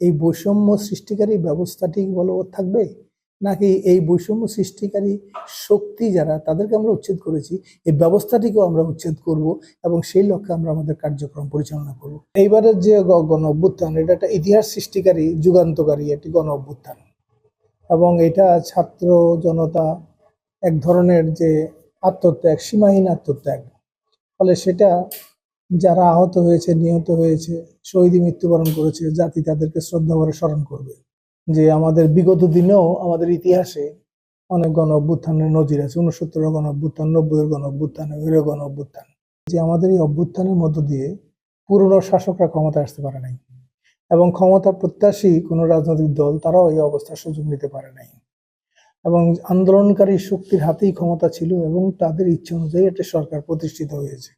এই বৈষম্য সৃষ্টিকারী ব্যবস্থাটি বলবৎ থাকবে, নাকি এই বৈষম্য সৃষ্টিকারী শক্তি যারা তাদেরকে আমরা উচ্ছেদ করেছি এই ব্যবস্থাটিকেও আমরা উচ্ছেদ করব এবং সেই লক্ষ্যে আমরা আমাদের কার্যক্রম পরিচালনা করব। এইবারের যে গণ অভ্যুত্থান, এটা একটা ইতিহাস সৃষ্টিকারী যুগান্তকারী একটি গণ অভ্যুত্থান এবং এটা ছাত্র জনতা এক ধরনের যে আত্মত্যাগ, সীমাহীন আত্মত্যাগ, ফলে সেটা যারা আহত হয়েছে, নিহত হয়েছে, শহীদী মৃত্যুবরণ করেছে, জাতি তাদেরকে শ্রদ্ধা করে স্মরণ করবে যে আমাদের বিগত দিনেও আমাদের ইতিহাসে অনেক গণ অভ্যুত্থানের নজির আছে। 69-এর গণ অভ্যুত্থান, 90-এর গণ অভ্যুত্থান, এর গণ অভ্যুত্থান, যে আমাদের এই অভ্যুত্থানের মধ্য দিয়ে পুরনো শাসকরা ক্ষমতা আসতে পারে নাই এবং ক্ষমতা প্রত্যাশী কোনো রাজনৈতিক দল তারাও এই অবস্থার সুযোগ নিতে পারে নাই এবং আন্দোলনকারী শক্তির হাতেই ক্ষমতা ছিল এবং তাদের ইচ্ছা অনুযায়ী একটা সরকার প্রতিষ্ঠিত হয়েছে।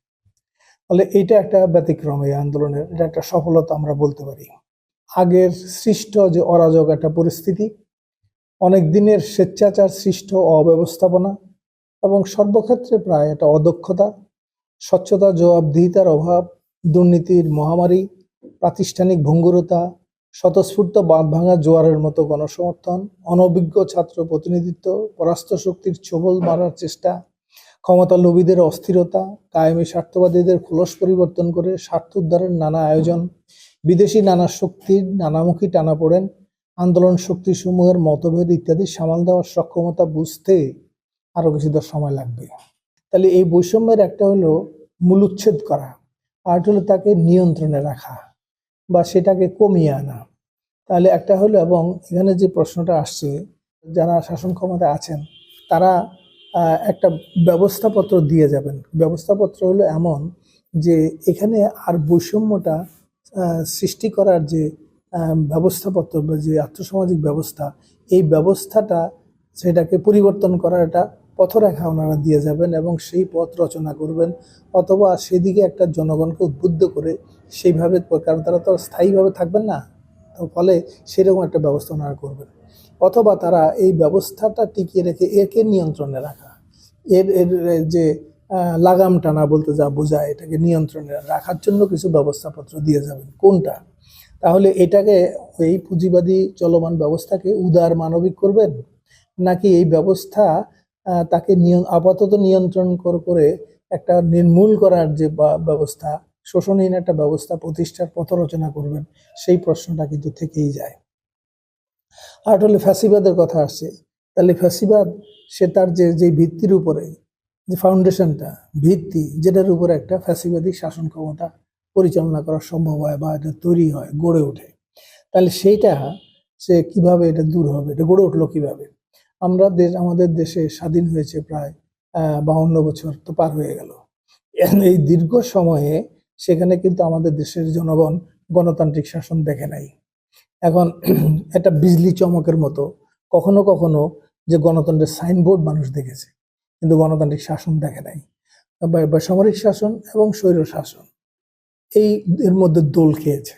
ফলে এইটা একটা ব্যতিক্রম, এই আন্দোলনের এটা একটা সফলতা আমরা বলতে পারি। আগের সৃষ্ট যে অরাজক একটা পরিস্থিতি, অনেক দিনের স্বেচ্ছাচার সৃষ্ট অব্যবস্থাপনা এবং সর্বক্ষেত্রে প্রায় একটা অদক্ষতা, স্বচ্ছতা, জবাবদিহিতার অভাব, দুর্নীতির মহামারী, প্রাতিষ্ঠানিক ভঙ্গুরতা, স্বতঃস্ফূর্ত বাঁধ ভাঙা জোয়ারের মতো গণসমর্থন, অনভিজ্ঞ ছাত্র প্রতিনিধিত্ব, পরাস্ত শক্তির ছোবল মারার চেষ্টা, ক্ষমতা লোভীদের অস্থিরতা, কায়েমি স্বার্থবাদীদের খোলস পরিবর্তন করে স্বার্থ উদ্ধারের নানা আয়োজন, বিদেশি নানা শক্তির নানামুখী টানাপোড়েন, আন্দোলন শক্তিসমূহের মতভেদ ইত্যাদি সামাল দেওয়ার সক্ষমতা বুঝতে আরো কিছুটা সময় লাগবে। তাহলে এই বৈষম্যের একটা হলো মূলোচ্ছেদ করা, আর হলো তাকে নিয়ন্ত্রণে রাখা বা সেটাকে কমিয়ে আনা। তাহলে একটা হলো, এবং এখানে যে প্রশ্নটা আসছে, যারা শাসন ক্ষমতায় আছেন তারা একটা ব্যবস্থাপত্র দিয়ে যাবেন। ব্যবস্থাপত্র হলো এমন যে এখানে আর বৈষম্যটা সৃষ্টি করার যে ব্যবস্থাপত্র বা যে আর্থসামাজিক ব্যবস্থা, এই ব্যবস্থাটা সেটাকে পরিবর্তন করার একটা পথরেখা ওনারা দিয়ে যাবেন এবং সেই পথ রচনা করবেন, অথবা সেদিকে একটা জনগণকে উদ্বুদ্ধ করে সেইভাবে, কারণ তারা তো স্থায়ীভাবে থাকবেন না, তো ফলে সেরকম একটা ব্যবস্থা ওনারা করবেন, অথবা তারা এই ব্যবস্থাটা টিকিয়ে রেখে একে নিয়ন্ত্রণে রাখা, এর এর যে লাগাম টানা বলতে যা বোঝায়, এটাকে নিয়ন্ত্রণে রাখার জন্য কিছু ব্যবস্থাপত্র দিয়ে যাবেন। কোনটা? তাহলে এটাকে, এই পুঁজিবাদী চলমান ব্যবস্থাকে উদার মানবিক করবেন, নাকি এই ব্যবস্থা তাকে আপাতত নিয়ন্ত্রণ করে একটা নির্মূল করার যে ব্যবস্থা, শোষণহীন একটা ব্যবস্থা প্রতিষ্ঠার পথ রচনা করবেন? সেই প্রশ্নটা কিন্তু থেকেই যায়। আর হলে ফ্যাসিবাদের কথা আসছে, তাহলে ফ্যাসিবাদ সে তার যে ভিত্তির উপরে, যে ফাউন্ডেশনটা, ভিত্তি, যেটার উপরে একটা ফ্যাসিবাদী শাসন ক্ষমতা পরিচালনা করা সম্ভব হয় বা এটা তৈরি হয়, গড়ে ওঠে, তাহলে সেইটা সে কিভাবে এটা দূর হবে, এটা গড়ে উঠলো কিভাবে? আমাদের দেশে স্বাধীন হয়েছে প্রায় 52 বছর তো পার হয়ে গেল। এই দীর্ঘ সময়ে সেখানে কিন্তু আমাদের দেশের জনগণ গণতান্ত্রিক শাসন দেখে নাই। এখন একটা বিজলি চমকের মতো কখনো কখনো যে গণতন্ত্রের সাইনবোর্ড মানুষ দেখেছে, কিন্তু গণতান্ত্রিক শাসন দেখে নাই। বেসামরিক শাসন এবং স্বৈর শাসন এই এর মধ্যে দোল খেয়েছে,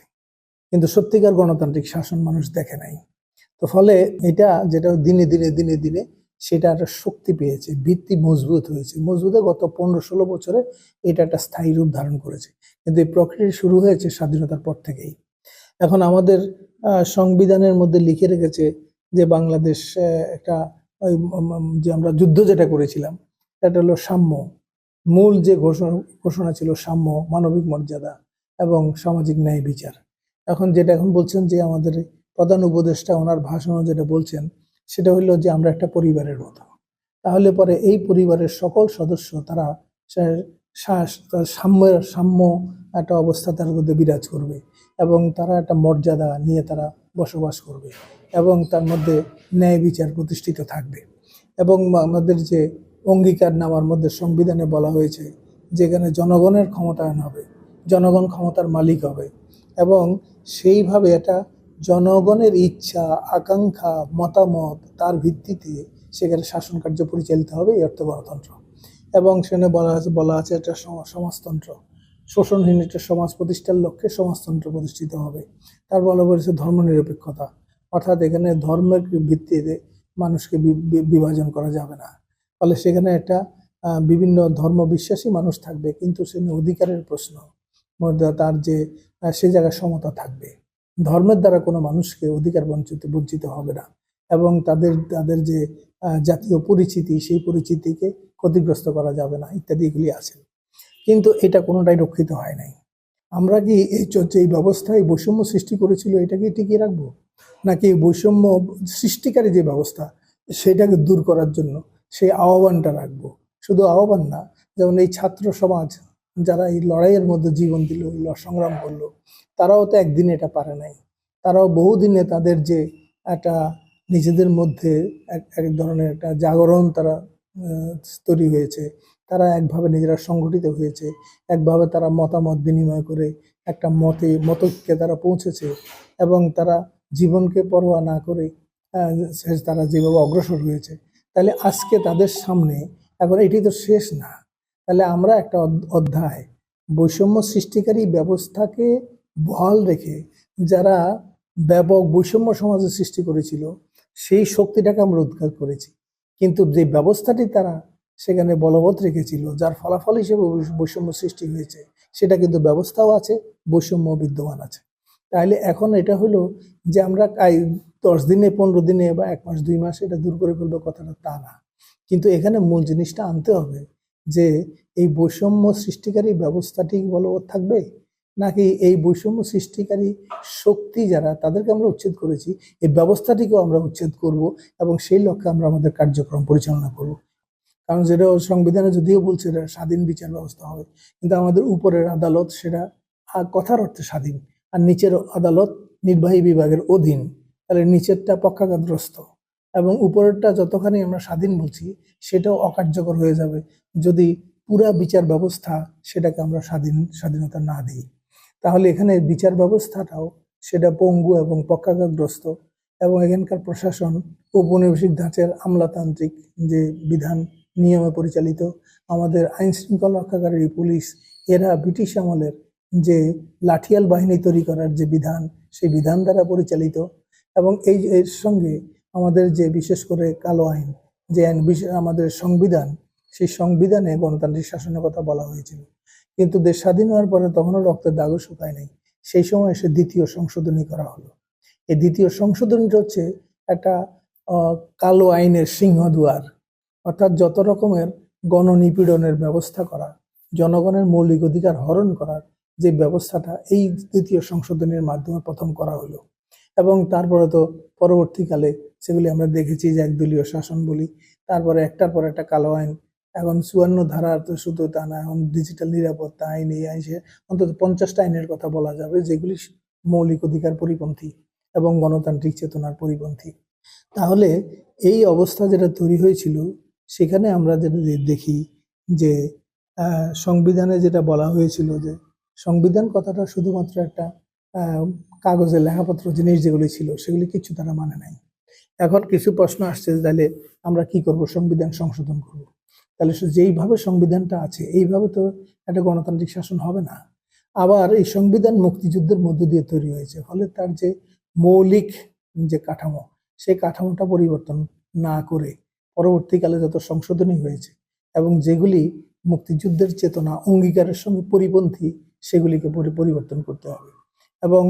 কিন্তু সত্যিকার গণতান্ত্রিক শাসন মানুষ দেখে নাই। তো ফলে এটা যেটা দিনে দিনে দিনে দিনে সেটা একটা শক্তি পেয়েছে, ভিত্তি মজবুত হয়েছে, মজবুতে গত 15-16 বছরে এটা একটা স্থায়ী রূপ ধারণ করেছে। কিন্তু এই প্রক্রিয়া শুরু হয়েছে স্বাধীনতার পর থেকেই। এখন আমাদের সংবিধানের মধ্যে লিখে রেখেছে যে বাংলাদেশ একটা যে আমরা যুদ্ধ যেটা করেছিলাম এটা হলো সাম্য, মূল যে ঘোষণা ছিল সাম্য, মানবিক মর্যাদা এবং সামাজিক ন্যায় বিচার। এখন বলছেন যে আমাদের প্রধান উপদেষ্টা ওনার ভাষণে যেটা বলছেন সেটা হলো যে আমরা একটা পরিবারের মতো। তাহলে পরে এই পরিবারের সকল সদস্য তারা সাম্য একটা অবস্থা তার মধ্যে বিরাজ করবে এবং তারা একটা মর্যাদা নিয়ে তারা বসবাস করবে এবং তার মধ্যে ন্যায় বিচার প্রতিষ্ঠিত থাকবে। এবং আমাদের যে অঙ্গীকারনামার মধ্যে সংবিধানে বলা হয়েছে যেখানে জনগণের ক্ষমতায়ন হবে, জনগণ ক্ষমতার মালিক হবে এবং সেইভাবে এটা জনগণের ইচ্ছা, আকাঙ্ক্ষা, মতামত তার ভিত্তিতে সেখানে শাসন কার্য পরিচালিত হবে, এই অর্থ গণতন্ত্র। এবং সেখানে বলা আছে এটা সমাজতন্ত্র, শোষণহীন একটা সমাজ প্রতিষ্ঠার লক্ষ্যে সমাজতন্ত্র প্রতিষ্ঠিত হবে। তার বলা হয়েছে ধর্মনিরপেক্ষতা, অর্থাৎ এখানে ধর্মের ভিত্তিতে মানুষকে বিভাজন করা যাবে না। ফলে সেখানে একটা বিভিন্ন ধর্ম বিশ্বাসী মানুষ থাকবে, কিন্তু সেখানে অধিকারের প্রশ্ন, তার যে সে জায়গায় সমতা থাকবে। ধর্মের দ্বারা কোনো মানুষকে অধিকার বঞ্চিত হবে না, এবং তাদের তাদের যে জাতীয় পরিচিতি, সেই পরিচিতিকে ক্ষতিগ্রস্ত করা যাবে না, ইত্যাদি এগুলি আছে। কিন্তু এটা কোনোটাই রক্ষিত হয় নাই। আমরা কি এই ব্যবস্থায় বৈষম্য সৃষ্টি করেছিল এটাকে টিকিয়ে রাখবো, নাকি বৈষম্য সৃষ্টিকারী যে ব্যবস্থা সেটাকে দূর করার জন্য সেই আহ্বানটা রাখবো? শুধু আহ্বান না, যেমন এই ছাত্র সমাজ যারা এই লড়াইয়ের মধ্যে জীবন দিল, সংগ্রাম করলো, তারাও তো একদিনে এটা পারে নাই। তারাও বহুদিনে তাদের যে একটা নিজেদের মধ্যে এক ধরনের একটা জাগরণ তারা তৈরি হয়েছে, তারা একভাবে নিজেরা সংগঠিত হয়েছে, একভাবে তারা মতামত বিনিময় করে একটা মতকে তারা পৌঁছেছে, এবং তারা জীবনকে পরোয়া না করে তারা যেভাবে অগ্রসর হয়েছে। তাহলে আজকে তাদের সামনে এখন এটি তো শেষ না, তাহলে আমরা একটা অধ্যায় বৈষম্য সৃষ্টিকারী ব্যবস্থাকে বহাল রেখে যারা ব্যাপক বৈষম্য সমাজের সৃষ্টি করেছিল সেই শক্তিটাকে আমরা উদ্ঘাট করেছি। কিন্তু যে ব্যবস্থাটি তারা সেখানে বলবৎ রেখেছিল, যার ফলাফল হিসেবে বৈষম্য সৃষ্টি হয়েছে, সেটা কিন্তু ব্যবস্থাও আছে, বৈষম্য বিদ্যমান আছে। তাহলে এখন এটা হলো যে আমরা 10 দিনে, 15 দিনে বা 1 মাস 2 মাস এটা দূর করে ফেলবো, কথাটা তা না। কিন্তু এখানে মূল জিনিসটা আনতে হবে যে এই বৈষম্য সৃষ্টিকারী ব্যবস্থাটি বলবৎ থাকবে, নাকি এই বৈষম্য সৃষ্টিকারী শক্তি যারা, তাদেরকে আমরা উচ্ছেদ করেছি, এই ব্যবস্থাটিকেও আমরা উচ্ছেদ করব, এবং সেই লক্ষ্যে আমরা আমাদের কার্যক্রম পরিচালনা করব। কারণ যেটা সংবিধানে যদিও বলছে এটা স্বাধীন বিচার ব্যবস্থা হবে, কিন্তু আমাদের উপরের আদালত সেটা কথার অর্থে স্বাধীন, আর নিচের আদালত নির্বাহী বিভাগের অধীন। তাহলে নিচেরটা পক্ষাঘাতগ্রস্ত, এবং উপরেরটা যতখানি আমরা স্বাধীন বলছি সেটাও অকার্যকর হয়ে যাবে যদি পুরা বিচার ব্যবস্থা সেটাকে আমরা স্বাধীনতা না দিই। তাহলে এখানে বিচার ব্যবস্থাটাও সেটা পঙ্গু এবং পক্ষাঘাতগ্রস্ত, এবং এখানকার প্রশাসন ঔপনিবেশিক ধাঁচের আমলাতান্ত্রিক যে বিধান নিয়মে পরিচালিত। আমাদের আইন শৃঙ্খলা রক্ষাকারী পুলিশ, এরা ব্রিটিশ আমলের যে লাঠিয়াল বাহিনী তৈরি করার যে বিধান, সেই বিধান দ্বারা পরিচালিত। এবং এর সঙ্গে আমাদের যে বিশেষ করে কালো আইন, যে আইন আমাদের সংবিধান, সেই সংবিধানে গণতান্ত্রিক শাসনের কথা বলা হয়েছিল। কিন্তু দেশ স্বাধীন হওয়ার পরে তখনও রক্তের দাগও শুকায় নাই, সেই সময় এসে দ্বিতীয় সংশোধনী করা হলো। এই দ্বিতীয় সংশোধনীটা হচ্ছে একটা কালো আইনের সিংহদুয়ার, অর্থাৎ যত রকমের গণনিপীড়নের ব্যবস্থা করা, জনগণের মৌলিক অধিকার হরণ করার যে ব্যবস্থাটা, এই দ্বিতীয় সংশোধনীর মাধ্যমে প্রথম করা হলো। এবং তারপরে তো পরবর্তীকালে সেগুলি আমরা দেখেছি যে একদলীয় শাসন বলি, তারপরে একটার পর একটা কালো আইন, এখন 54 ধারা তো শুধু তা না, এখন ডিজিটাল নিরাপত্তা আইন, এই আইন, অন্তত 50টা আইনের কথা বলা যাবে যেগুলি মৌলিক অধিকার পরিপন্থী এবং গণতান্ত্রিক চেতনার পরিপন্থী। তাহলে এই অবস্থা যেটা তৈরি হয়েছিল, সেখানে আমরা যেটা দেখি যে সংবিধানে যেটা বলা হয়েছিল যে সংবিধান কথাটা শুধুমাত্র একটা কাগজে লেখাপত্র জিনিস যেগুলি ছিল সেগুলি কিছু তারা মানে নাই। এখন কিছু প্রশ্ন আসছে, তাহলে আমরা কি করব? সংবিধান সংশোধন করব। তাহলে যেইভাবে সংবিধানটা আছে এইভাবে তো একটা গণতান্ত্রিক শাসন হবে না। আবার এই সংবিধান মুক্তিযুদ্ধের মধ্য দিয়ে তৈরি হয়েছে, ফলে তার যে মৌলিক যে কাঠামো, সেই কাঠামোটা পরিবর্তন না করে পরবর্তীকালে যত সংশোধনী হয়েছে এবং যেগুলি মুক্তিযুদ্ধের চেতনা অঙ্গীকারের সঙ্গে পরিপন্থী, সেগুলিকে পরিবর্তন করতে হবে, এবং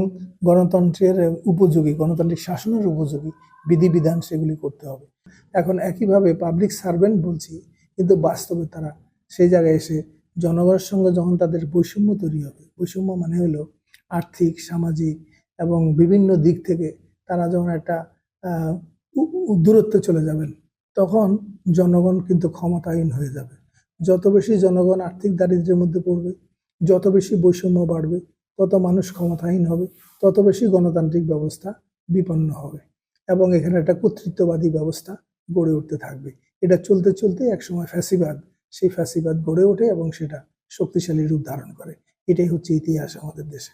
গণতন্ত্রের উপযোগী, গণতান্ত্রিক শাসনের উপযোগী বিধিবিধান সেগুলি করতে হবে। এখন একইভাবে পাবলিক সার্ভেন্ট বলছি, কিন্তু বাস্তবে তারা সেই জায়গায় এসে জনগণের সঙ্গে যখন তাদের বৈষম্য তৈরি হবে, বৈষম্য মানে হলো আর্থিক, সামাজিক এবং বিভিন্ন দিক থেকে তারা যখন একটা দূরত্বে চলে যাবেন, তখন জনগণ কিন্তু ক্ষমতাহীন হয়ে যাবে। যত বেশি জনগণ আর্থিক দারিদ্র্যের মধ্যে পড়বে, যত বেশি বৈষম্য বাড়বে, তত মানুষ ক্ষমতাহীন হবে, তত বেশি গণতান্ত্রিক ব্যবস্থা বিপন্ন হবে, এবং এখানে একটা কর্তৃত্ববাদী ব্যবস্থা গড়ে উঠতে থাকবে। এটা চলতে চলতে একসময় ফ্যাসিবাদ, সেই ফ্যাসিবাদ গড়ে ওঠে এবং সেটা শক্তিশালী রূপ ধারণ করে। এটাই হচ্ছে ইতিহাস আমাদের দেশে।